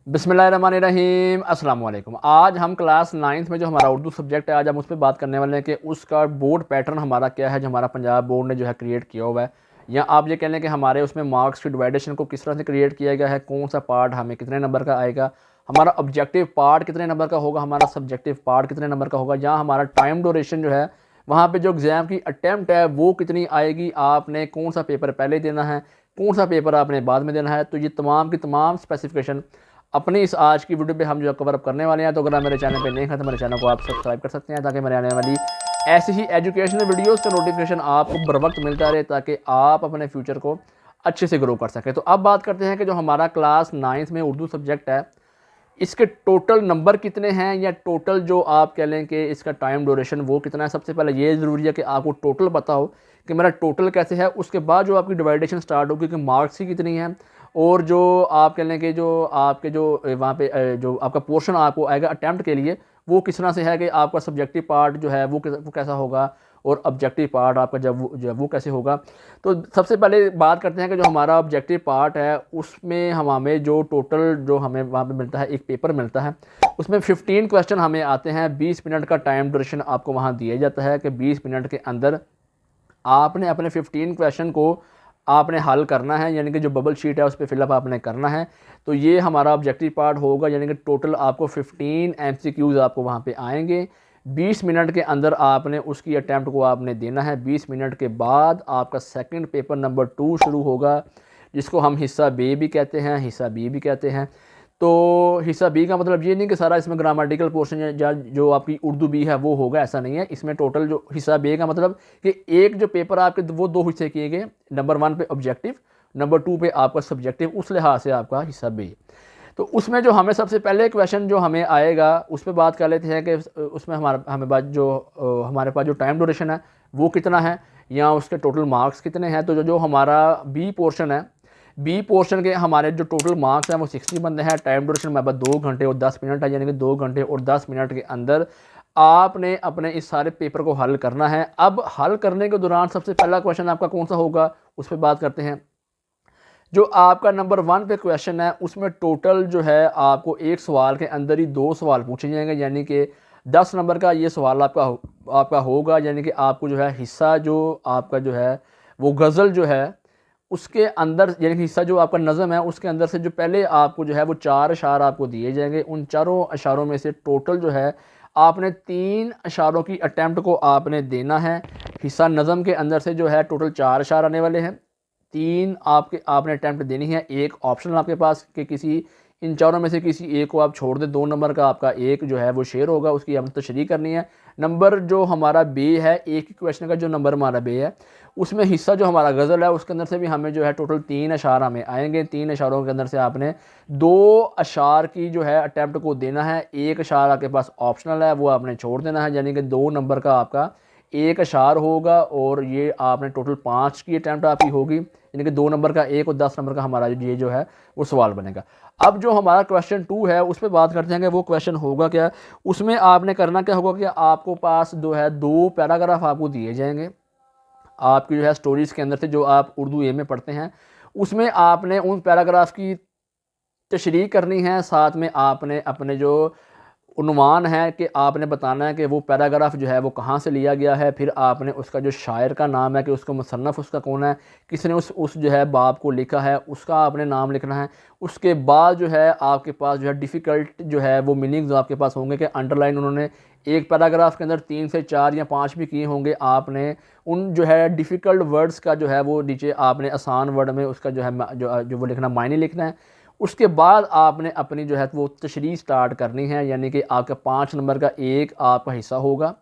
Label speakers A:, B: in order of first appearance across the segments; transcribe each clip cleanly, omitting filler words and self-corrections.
A: बिस्मिल्लाहिर्रहमानिर्रहीम अस्सलाम वालेकुम। आज हम क्लास 9th में जो हमारा उर्दू सब्जेक्ट है आज हम उस पर बात करने वाले हैं कि उसका बोर्ड पैटर्न हमारा क्या है जो हमारा पंजाब बोर्ड ने जो है क्रिएट किया हुआ है, या आप ये कह लें कि हमारे उसमें मार्क्स की डिवाइडेशन को किस तरह से क्रिएट किया गया है, कौन सा पार्ट हमें कितने नंबर का आएगा, हमारा ऑब्जेक्टिव पार्ट कितने नंबर का होगा, हमारा सब्जेक्टिव पार्ट कितने नंबर का होगा, या हमारा टाइम ड्यूरेशन जो है वहाँ पे जो एग्ज़ाम की अटैम्प्ट है वो कितनी आएगी, आपने कौन सा पेपर पहले देना है, कौन सा पेपर आपने बाद में देना है। तो ये तमाम की तमाम स्पेसिफिकेशन अपनी इस आज की वीडियो पे हम जो कवर अप करने वाले हैं। तो अगर आप मेरे चैनल पे नए हैं तो मेरे चैनल को आप सब्सक्राइब कर सकते हैं ताकि मेरे आने वाली ऐसी ही एजुकेशनल वीडियोस का नोटिफिकेशन आपको बर वक्त मिलता रहे, ताकि आप अपने फ्यूचर को अच्छे से ग्रो कर सकें। तो अब बात करते हैं कि जो हमारा क्लास 9th में उर्दू सब्जेक्ट है इसके टोटल नंबर कितने हैं, या टोटल जो आप कह लें कि इसका टाइम ड्यूरेशन वो कितना है। सबसे पहले ये ज़रूरी है कि आपको टोटल पता हो कि मेरा टोटल कैसे है। उसके बाद जो आपकी डिवाइडेशन स्टार्ट होगी कि मार्क्स की कितनी है, और जो आप कह लें कि जो आपके जो वहाँ पे जो आपका पोर्शन आपको आएगा अटैम्प्ट के लिए वो किस तरह से है कि आपका सब्जेक्टिव पार्ट जो है वो कैसा होगा, और ऑब्जेक्टिव पार्ट आपका जब वो कैसे होगा। तो सबसे पहले बात करते हैं कि जो हमारा ऑब्जेक्टिव पार्ट है उसमें हमें जो टोटल जो हमें वहाँ पे मिलता है, एक पेपर मिलता है, उसमें 15 क्वेश्चन हमें आते हैं। 20 मिनट का टाइम ड्यूरेशन आपको वहाँ दिया जाता है कि 20 मिनट के अंदर आपने अपने 15 क्वेश्चन को आपने हल करना है, यानी कि जो बबल शीट है उस पर फिलअप आपने करना है। तो ये हमारा ऑब्जेक्टिव पार्ट होगा, यानी कि टोटल आपको 15 MCQs आपको वहाँ पे आएंगे। 20 मिनट के अंदर आपने उसकी अटैम्प्ट को आपने देना है। 20 मिनट के बाद आपका सेकंड पेपर नंबर 2 शुरू होगा, जिसको हम हिस्सा बी भी कहते हैं, हिस्सा बी भी कहते हैं। तो हिस्सा बी का मतलब ये नहीं कि सारा इसमें ग्रामेटिकल पोर्शन या जो आपकी उर्दू बी है वो होगा, ऐसा नहीं है। इसमें टोटल जो हिस्सा बी का मतलब कि एक जो पेपर आपके वो 2 हिस्से किए गए, नंबर 1 पे ऑब्जेक्टिव, नंबर 2 पे आपका सब्जेक्टिव, उस लिहाज से आपका हिस्सा बी। तो उसमें जो हमें सबसे पहले क्वेश्चन जो हमें आएगा उस पर बात कर लेते हैं कि उसमें हमें बात जो हमारे पास जो टाइम ड्यूरेशन है वो कितना है, या उसके टोटल मार्क्स कितने हैं। तो जो हमारा बी पोर्शन है, बी पोर्शन के हमारे जो टोटल मार्क्स हैं वो 60 बनते हैं। टाइम ड्यूरेशन में 2 घंटे और 10 मिनट है, यानी कि 2 घंटे और 10 मिनट के अंदर आपने अपने इस सारे पेपर को हल करना है। अब हल करने के दौरान सबसे पहला क्वेश्चन आपका कौन सा होगा उस पर बात करते हैं। जो आपका नंबर 1 पे क्वेश्चन है उसमें टोटल जो है आपको एक सवाल के अंदर ही 2 सवाल पूछे जाएंगे, यानी कि 10 नंबर का ये सवाल आपका होगा। यानी कि आपको जो है हिस्सा जो आपका जो है वो गज़ल जो है उसके अंदर, यानी कि हिस्सा जो आपका नज़म है उसके अंदर से जो पहले आपको जो है वो 4 अशार आपको दिए जाएंगे। उन चारों अशारों में से टोटल जो है आपने 3 अशारों की अटैम्प्ट को आपने देना है। हिस्सा नज़म के अंदर से जो है टोटल 4 अशार आने वाले हैं, 3 आपने अटैम्प्ट देनी है। एक ऑप्शनल आपके पास कि किसी इन चारों में से किसी एक को आप छोड़ दें। 2 नंबर का आपका एक जो है वो शेयर होगा, उसकी हम तशरीह करनी है। नंबर जो हमारा बे है, एक ही क्वेश्चन का जो नंबर हमारा बे है उसमें हिस्सा जो हमारा गज़ल है उसके अंदर से भी हमें जो है टोटल 3 अशार हमें आएंगे। 3 अशारों के अंदर से आपने 2 अशार की जो है अटैम्प्ट को देना है। एक अशार आपके पास ऑप्शनल है, वो आपने छोड़ देना है, यानी कि 2 नंबर का आपका एक अशार होगा, और ये आपने टोटल 5 की अटैम्प्ट आपकी होगी, यानी कि 2 नंबर का एक और 10 नंबर का हमारा ये जो है वो सवाल बनेगा। अब जो हमारा क्वेश्चन 2 है उस पर बात करते हैं कि वो क्वेश्चन होगा क्या। उसमें आपने करना क्या होगा कि आपको पास जो है 2 पैराग्राफ आपको दिए जाएंगे आपकी जो है स्टोरीज़ के अंदर से, जो आप उर्दू ए में पढ़ते हैं। उसमें आपने उन पैराग्राफ की तशरीह करनी है, साथ में आपने अपने जो उन्वान है कि आपने बताना है कि वो पैराग्राफ जो है वो कहाँ से लिया गया है। फिर आपने उसका जो शायर का नाम है कि उसका मुसन्नफ़ उसका कौन है, किसने उस जो है बाब को लिखा है, उसका आपने नाम लिखना है। उसके बाद जो है आपके पास जो है डिफ़िकल्ट जो है वो मीनिंग्स आपके पास होंगे कि अंडरलाइन उन्होंने एक पैराग्राफ के अंदर 3 से 4 या 5 भी किए होंगे। आपने उन जो है डिफ़िकल्ट वर्ड्स का जो है वो नीचे आपने आसान वर्ड में उसका जो है जो वो लिखना, मायने लिखना है। उसके बाद आपने अपनी जो है वो तशरीह स्टार्ट करनी है, यानी कि आपका 5 नंबर का एक आपका हिस्सा होगा।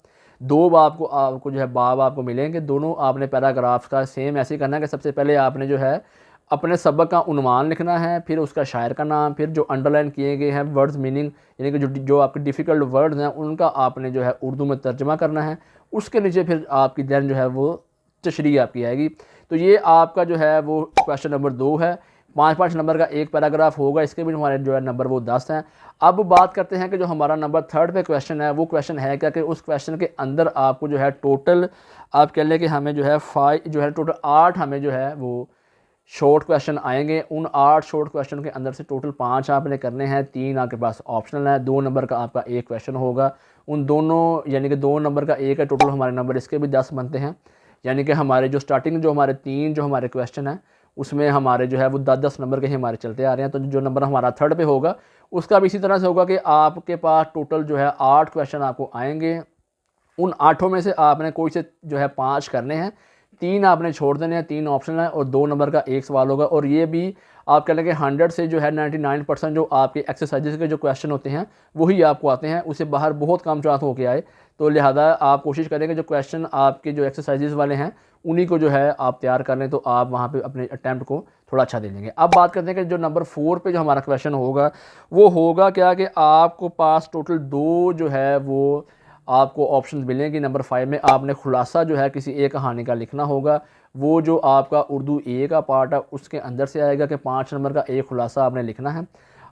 A: 2 आपको जो है बाब आपको मिलेंगे। दोनों आपने पैराग्राफ्स का सेम ऐसे ही करना है कि सबसे पहले आपने जो है अपने सबक का उन्वान लिखना है, फिर उसका शायर का नाम, फिर जो अंडरलाइन किए गए हैं वर्ड्स मीनिंग, यानी कि जो आपके डिफ़िकल्ट वर्ड्स हैं उनका आपने जो है उर्दू में तर्जमा करना है। उसके नीचे फिर आपकी दैन जो है वो तशरीह आपकी आएगी। तो ये आपका जो है वो क्वेश्चन नंबर 2 है। 5-5 नंबर का एक पैराग्राफ होगा, इसके भी हमारे जो है नंबर वो 10 हैं। अब बात करते हैं कि जो हमारा नंबर 3 पे क्वेश्चन है वो क्वेश्चन है क्या कि उस क्वेश्चन के अंदर आपको जो है टोटल आप कह लें कि हमें जो है 5 जो है टोटल 8 हमें जो है वो शॉर्ट क्वेश्चन आएंगे। उन 8 शॉर्ट क्वेश्चन के अंदर से टोटल 5 आपने करने हैं, 3 आपके पास ऑप्शनल है, 2 नंबर का आपका एक क्वेश्चन होगा। उन दोनों यानी कि 2 नंबर का एक है, टोटल हमारे नंबर इसके भी 10 बनते हैं। यानी कि हमारे जो स्टार्टिंग जो हमारे 3 जो हमारे क्वेश्चन हैं उसमें हमारे जो है वो 10-10 नंबर के ही हमारे चलते आ रहे हैं। तो जो नंबर हमारा थर्ड पे होगा उसका भी इसी तरह से होगा कि आपके पास टोटल जो है 8 क्वेश्चन आपको आएंगे। उन 8 में से आपने कोई से जो है 5 करने हैं, 3 आपने छोड़ देने हैं, 3 ऑप्शन है और 2 नंबर का एक सवाल होगा। और ये भी आप कह लेंगे 100 से जो है 99% जो आपके एक्सरसाइजेस के जो क्वेश्चन होते हैं वही आपको आते हैं, उससे बाहर बहुत कम चांस होके आए। तो लिहाजा आप कोशिश करें कि जो क्वेश्चन आपके जो एक्सरसाइजेस वाले हैं उन्हीं को जो है आप तैयार कर लें, तो आप वहाँ पे अपने अटैम्प्ट को थोड़ा अच्छा दे लेंगे। अब बात करते हैं कि जो नंबर 4 पे जो हमारा क्वेश्चन होगा वो होगा क्या कि आपको पास टोटल 2 जो है वो आपको ऑप्शन मिलेंगे। नंबर 5 में आपने खुलासा जो है किसी एक कहानी का लिखना होगा। वो जो आपका उर्दू ए का पार्ट है उसके अंदर से आएगा कि 5 नंबर का एक खुलासा आपने लिखना है।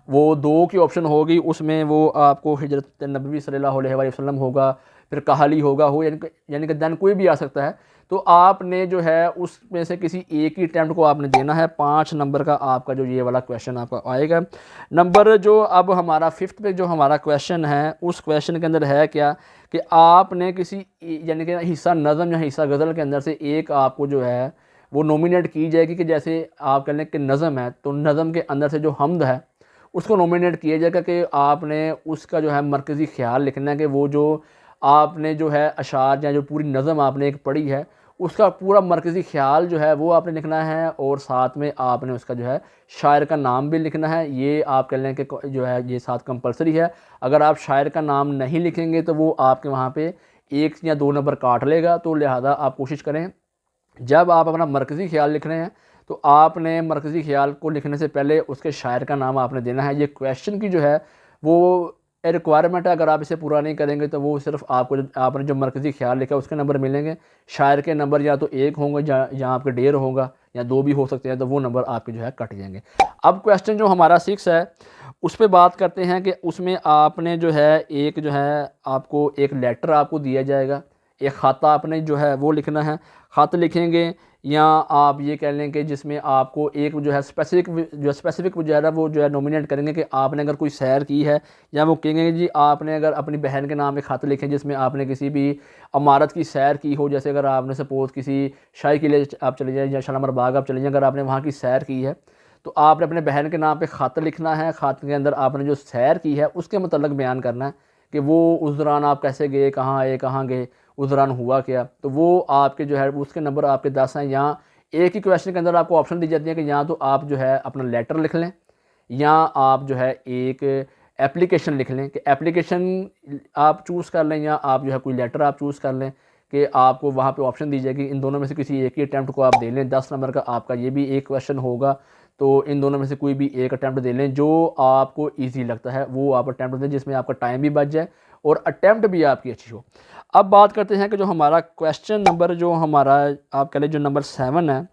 A: वो 2 की ऑप्शन होगी, उसमें वो आपको हिजरत नबी सल्लल्लाहु अलैहि वसल्लम होगा, फिर कहाली होगा हो, यानी कि दैन कोई भी आ सकता है। तो आपने जो है उसमें से किसी एक ही अटैम्प्ट को आपने देना है। 5 नंबर का आपका जो ये वाला क्वेश्चन आपका आएगा। नंबर जो अब हमारा 5th पे जो हमारा क्वेश्चन है उस क्वेश्चन के अंदर है क्या कि आपने किसी यानी कि हिस्सा नज़म या हिस्सा गज़ल के अंदर से एक आपको जो है वो नॉमिनेट की जाएगी। कि जैसे आप कह लें कि नज़म है तो नज़म के अंदर से जो हमद है उसको नॉमिनेट किया जाएगा कि आपने उसका जो है मरकज़ी ख्याल लिखना है कि वो जो आपने जो है अशार या जो पूरी नज़म आपने एक पढ़ी है उसका पूरा मरकज़ी ख्याल जो है वो आपने लिखना है। और साथ में आपने उसका जो है शायर का नाम भी लिखना है। ये आप कह लें कि जो है ये साथ कंपलसरी है। अगर आप शायर का नाम नहीं लिखेंगे तो वो आपके वहाँ पे 1 या 2 नंबर काट लेगा। तो लिहाजा आप कोशिश करें जब आप अपना मरकज़ी ख्याल लिख रहे हैं तो आपने मरकज़ी ख्याल को लिखने से पहले उसके शायर का नाम आपने देना है। ये क्वेश्चन की जो है वो रिक्वायरमेंट है। अगर आप इसे पूरा नहीं करेंगे तो वो सिर्फ आपको आपने जो मरकज़ी ख्याल लिखा उसके नंबर मिलेंगे, शायर के नंबर या तो 1 होंगे या आपके 1.5 होगा या 2 भी हो सकते हैं, तो वो नंबर आपके जो है कट जाएंगे। अब क्वेश्चन जो हमारा 6 है उस पर बात करते हैं कि उसमें आपने जो है एक जो है आपको एक लेटर आपको दिया जाएगा, एक ख़ाता आपने जो है वो लिखना है। ख़त लिखेंगे या आप ये कह लें कि जिसमें आपको एक जो है स्पेसिफिक जो है वो जो है नॉमिनेट करेंगे कि आपने अगर कोई सैर की है, या वो कहेंगे जी आपने अगर अपनी बहन के नाम एक ख़त लिखें जिसमें आपने किसी भी इमारत की सैर की हो। जैसे अगर आपने सपोज़ किसी शाही किले आप चले जाएँ या शालीमार बाग आप चले जाएँ, अगर आपने वहाँ की सैर की है तो आपने अपने बहन के नाम पे ख़त लिखना है। ख़त के अंदर आपने जो सैर की है उसके मतलब बयान करना है कि वो उस दौरान आप कैसे गए, कहाँ आए, कहाँ गए, उस दौरान हुआ क्या। तो वो आपके जो है उसके नंबर आपके 10 हैं। यहाँ एक ही क्वेश्चन के अंदर आपको ऑप्शन दी जाती है कि यहाँ तो आप जो है अपना लेटर लिख लें या आप जो है एक एप्लीकेशन लिख लें कि एप्लीकेशन आप चूज़ कर लें या आप जो है कोई लेटर आप चूज़ कर लें कि आपको वहाँ पे ऑप्शन दी जाएगी इन दोनों में से किसी एक ही अटैम्प्ट को आप दे लें। 10 नंबर का आपका ये भी एक क्वेश्चन होगा, तो इन दोनों में से कोई भी एक अटैम्प्ट दे लें जो आपको ईजी लगता है वो आप अटैम्प्ट दें, जिसमें आपका टाइम भी बच जाए और अटैम्प्ट भी आपकी अच्छी हो। अब बात करते हैं कि जो हमारा क्वेश्चन नंबर जो हमारा आप कह लें जो नंबर 7 है,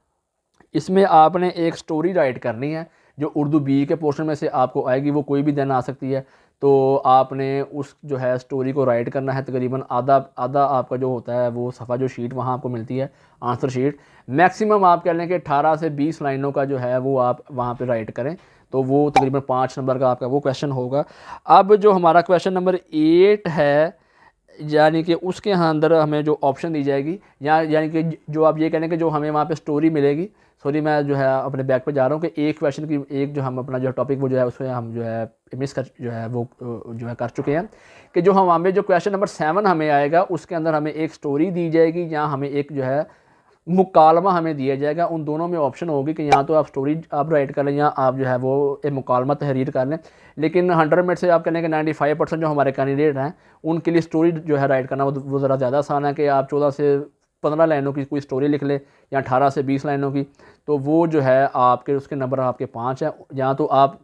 A: इसमें आपने एक स्टोरी राइट करनी है जो उर्दू बी के पोर्शन में से आपको आएगी। वो कोई भी दिन आ सकती है। तो आपने उस जो है स्टोरी को राइट करना है। तकरीबन आधा आधा आपका जो होता है वो सफ़ा जो शीट वहाँ आपको मिलती है आंसर शीट, मैक्सिमम आप कह लें कि 18 से 20 लाइनों का जो है वो आप वहाँ पे राइट करें। तो वो तकरीबन 5 नंबर का आपका वो क्वेश्चन होगा। अब जो हमारा क्वेश्चन नंबर 8 है, यानी कि उसके अंदर हमें जो ऑप्शन दी जाएगी या यानी कि जो आप ये कह लें कि जो हमें वहाँ पे स्टोरी मिलेगी। सॉरी मैं जो है अपने बैक पे जा रहा हूँ कि एक क्वेश्चन की एक जो हम अपना जो टॉपिक वो जो है उसमें हम जो है मिस कर जो है वो जो है कर चुके हैं कि जो हमें जो क्वेश्चन नंबर 7 हमें आएगा उसके अंदर हमें एक स्टोरी दी जाएगी या हमें एक जो है मुकालमा हमें दिया जाएगा। उन दोनों में ऑप्शन होगी कि या तो आप स्टोरी आप राइट कर लें या आप जो है वो एक मुकालमा तहरीर कर लें। लेकिन 100 में से आप कहें कि 95% जो हमारे कैंडिडेट हैं उनके लिए स्टोरी जो है राइट करना वो ज़रा ज़्यादा आसान है कि आप 14 से 15 लाइनों की कोई स्टोरी लिख लें या 18 से 20 लाइनों की। तो वो जो है आपके उसके नंबर आपके 5 हैं। या तो आप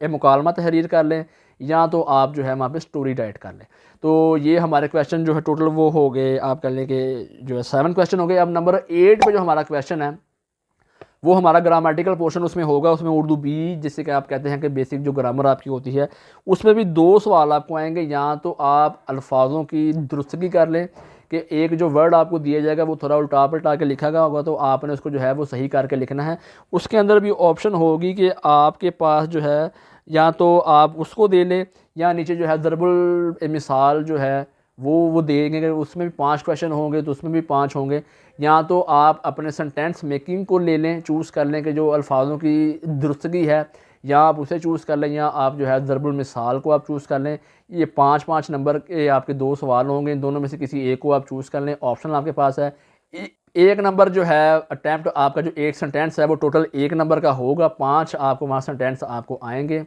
A: एक मुकालमा तहरीर कर लें या तो आप जो है वहाँ पे स्टोरी राइट कर लें। तो ये हमारे क्वेश्चन जो है टोटल वो हो गए आप कह लें कि जो है 7 क्वेश्चन हो गए। अब नंबर 8 पे जो हमारा क्वेश्चन है वो हमारा ग्रामेटिकल पोर्शन उसमें होगा। उसमें उर्दू बी जिससे कि आप कहते हैं कि बेसिक जो ग्रामर आपकी होती है उसमें भी 2 सवाल आपको आएंगे। या तो आप अल्फाजों की दुरुस्तगी कर लें कि एक जो वर्ड आपको दिया जाएगा वो थोड़ा उल्टा पलटा के लिखा गया होगा, तो आपने उसको जो है वो सही करके लिखना है। उसके अंदर भी ऑप्शन होगी कि आपके पास जो है या तो आप उसको दे लें या नीचे जो है ज़रबुल मिसाल जो है वो देंगे, उसमें भी 5 क्वेश्चन होंगे तो उसमें भी 5 होंगे। या तो आप अपने सेंटेंस मेकिंग को ले लें, चूज़ कर लें कि जो अल्फाजों की दुरुस्तगी है, या आप उसे चूज़ कर लें, या आप जो है ज़रबुल मिसाल को आप चूज़ कर लें। ये 5-5 नंबर के आपके 2 सवाल होंगे, इन दोनों में से किसी एक को आप चूज़ कर लें, ऑप्शन आपके पास है। एक नंबर जो है अटैम्प्ट आपका जो एक सेंटेंस है वो टोटल 1 नंबर का होगा, 5 आपको वहाँ सेंटेंस आपको आएंगे।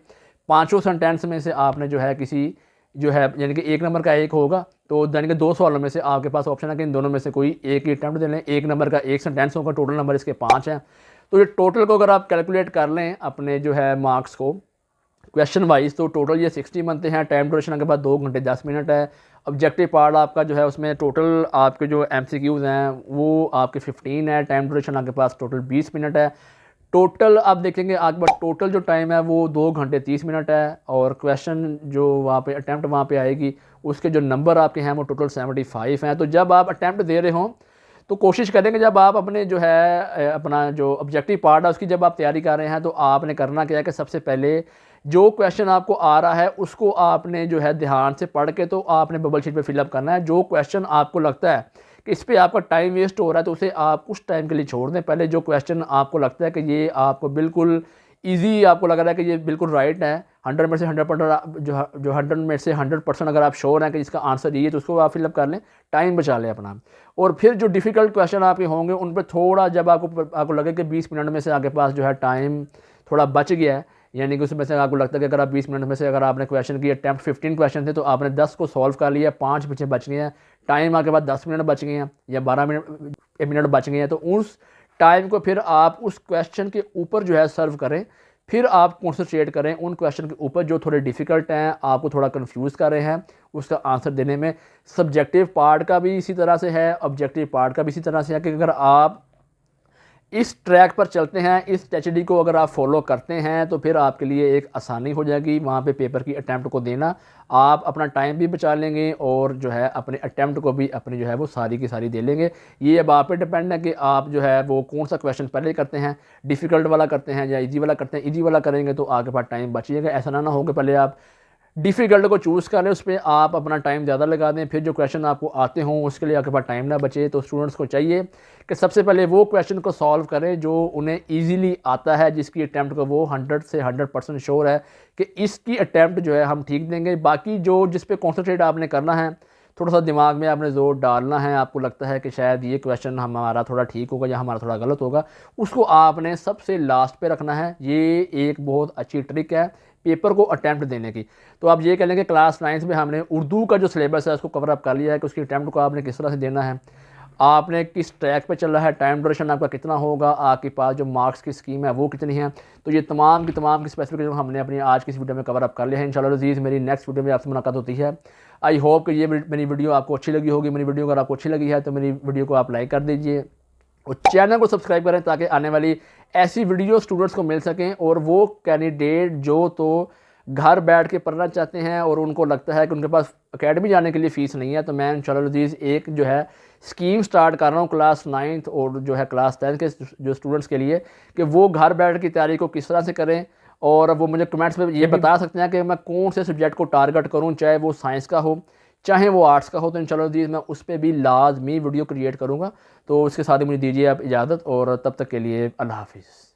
A: पाँचों सेंटेंस में से आपने जो है किसी जो है यानी कि 1 नंबर का एक होगा, तो यानी कि 2 सवालों में से आपके पास ऑप्शन है कि इन दोनों में से कोई एक ही अटैम्प्ट दे लें। 1 नंबर का एक सेंटेंस होगा, टोटल नंबर इसके 5 हैं। तो ये टोटल को अगर आप कैलकुलेट कर लें अपने जो है मार्क्स को क्वेश्चन वाइज, तो टोटल ये 60 बनते हैं। टाइम ड्यूरेशन के बाद 2 घंटे 10 मिनट है। ऑब्जेक्टिव पार्ट आपका जो है उसमें टोटल आपके जो MCQs हैं वो आपके 15 है। टाइम ड्यूरेशन आपके पास टोटल 20 मिनट है। टोटल आप देखेंगे आपके पास टोटल जो टाइम है वो 2 घंटे 30 मिनट है। और क्वेश्चन जो वहाँ पे अटैम्प्ट वहाँ पे आएगी उसके जो नंबर आपके हैं वो टोटल 75 हैं। तो जब आप अटैम्प्ट दे रहे हों तो कोशिश करेंगे जब आप अपने जो है अपना जो ऑब्जेक्टिव पार्ट है उसकी जब आप तैयारी कर रहे हैं तो आपने करना क्या है कि सबसे पहले जो क्वेश्चन आपको आ रहा है उसको आपने जो है ध्यान से पढ़ के तो आपने बबल शीट पे फिलअप करना है। जो क्वेश्चन आपको लगता है कि इस पे आपका टाइम वेस्ट हो रहा है तो उसे आप उस टाइम के लिए छोड़ दें। पहले जो क्वेश्चन आपको लगता है कि ये आपको बिल्कुल ईजी आपको लग रहा है कि ये बिल्कुल राइट है, 100 में से 100% जो 100 में से 100% अगर आप श्योर हैं कि इसका आंसर ये है तो उसको आप फिलअप कर लें, टाइम बचा लें अपना। और फिर जो डिफ़िकल्ट क्वेश्चन आपके होंगे उन पर थोड़ा जब आपको लगे कि 20 मिनट में से आपके पास जो है टाइम थोड़ा बच गया है, यानी कि उसमें से आपको लगता है कि अगर आप 20 मिनट में से अगर आपने क्वेश्चन की अटैम्प्ट 15 क्वेश्चन थे तो आपने 10 को सॉल्व कर लिया, 5 पीछे बच गए हैं, टाइम आपके पास 10 मिनट बच गए हैं या 12 मिनट बच गए हैं, तो उस टाइम को फिर आप उस क्वेश्चन के ऊपर जो है सर्व करें। फिर आप कॉन्सेंट्रेट करें उन क्वेश्चन के ऊपर जो थोड़े डिफ़िकल्ट हैं, आपको थोड़ा कंफ्यूज कर रहे हैं उसका आंसर देने में। सब्जेक्टिव पार्ट का भी इसी तरह से है, ऑब्जेक्टिव पार्ट का भी इसी तरह से है कि अगर आप इस ट्रैक पर चलते हैं, इस स्ट्रेटजी को अगर आप फॉलो करते हैं तो फिर आपके लिए एक आसानी हो जाएगी वहाँ पे पेपर की अटैम्प्ट को देना। आप अपना टाइम भी बचा लेंगे और जो है अपने अटैम्प्ट को भी अपनी जो है वो सारी की सारी दे लेंगे। ये अब आप पे डिपेंड है कि आप जो है वो कौन सा क्वेश्चन पहले करते हैं, डिफ़िकल्ट वाला करते हैं या ईजी वाला करते हैं। ईजी वाला करेंगे तो आपके पास टाइम बचिएगा, ऐसा ना हो कि पहले आप डिफ़िकल्ट को चूज़ करें, उस पर आप अपना टाइम ज़्यादा लगा दें, फिर जो क्वेश्चन आपको आते हों उसके लिए आपके पास टाइम ना बचे। तो स्टूडेंट्स को चाहिए कि सबसे पहले वो क्वेश्चन को सॉल्व करें जो उन्हें ईज़िली आता है, जिसकी अटैम्प्ट को वो 100 से 100% श्योर है कि इसकी अटैम्प्ट जो है हम ठीक देंगे। बाकी जो जिस पे कॉन्सेंट्रेट आपने करना है, थोड़ा सा दिमाग में आपने ज़ोर डालना है, आपको लगता है कि शायद ये क्वेश्चन हमारा थोड़ा ठीक होगा या हमारा थोड़ा गलत होगा, उसको आपने सबसे लास्ट पे रखना है। ये एक बहुत अच्छी ट्रिक है पेपर को अटैम्प्ट देने की। तो आप ये कह लेंगे क्लास 9 में हमने उर्दू का जो सिलेबस है उसको कवर अप कर लिया है कि उसकी अटैम्प्ट को आपने किस तरह से देना है, आपने किस ट्रैक पे चल रहा है, टाइम ड्यूरेशन आपका कितना होगा, आपके पास जो मार्क्स की स्कीम है वो कितनी है। तो ये तमाम की स्पेसिफिकेशन हमने अपनी आज की इस वीडियो में कवर अप कर लिया है। इंशाल्लाह अज़ीज़ मेरी नेक्स्ट वीडियो में आपसे मुलाकात होती है। आई होप कि ये मेरी वीडियो आपको अच्छी लगी होगी। मेरी वीडियो अगर आपको अच्छी लगी है तो मेरी वीडियो को आप लाइक कर दीजिए और चैनल को सब्सक्राइब करें ताकि आने वाली ऐसी वीडियो स्टूडेंट्स को मिल सकें। और वो कैंडिडेट जो तो घर बैठ के पढ़ना चाहते हैं और उनको लगता है कि उनके पास एकेडमी जाने के लिए फ़ीस नहीं है, तो मैं इंशाल्लाह अज़ीज़ एक जो है स्कीम स्टार्ट कर रहा हूँ क्लास 9 और जो है क्लास 10 के जो स्टूडेंट्स के लिए कि वो घर बैठ की तैयारी को किस तरह से करें। और वो मुझे कमेंट्स में ये बता सकते हैं कि मैं कौन से सब्जेक्ट को टारगेट करूँ, चाहे वो साइंस का हो चाहे वो आर्ट्स का हो। तो इंशाल्लाह अज़ीज़ मैं उस पर भी लाजमी वीडियो क्रिएट करूँगा। तो उसके साथ ही मुझे दीजिए आप इजाज़त और तब तक के लिए अल्लाह हाफ़िज़।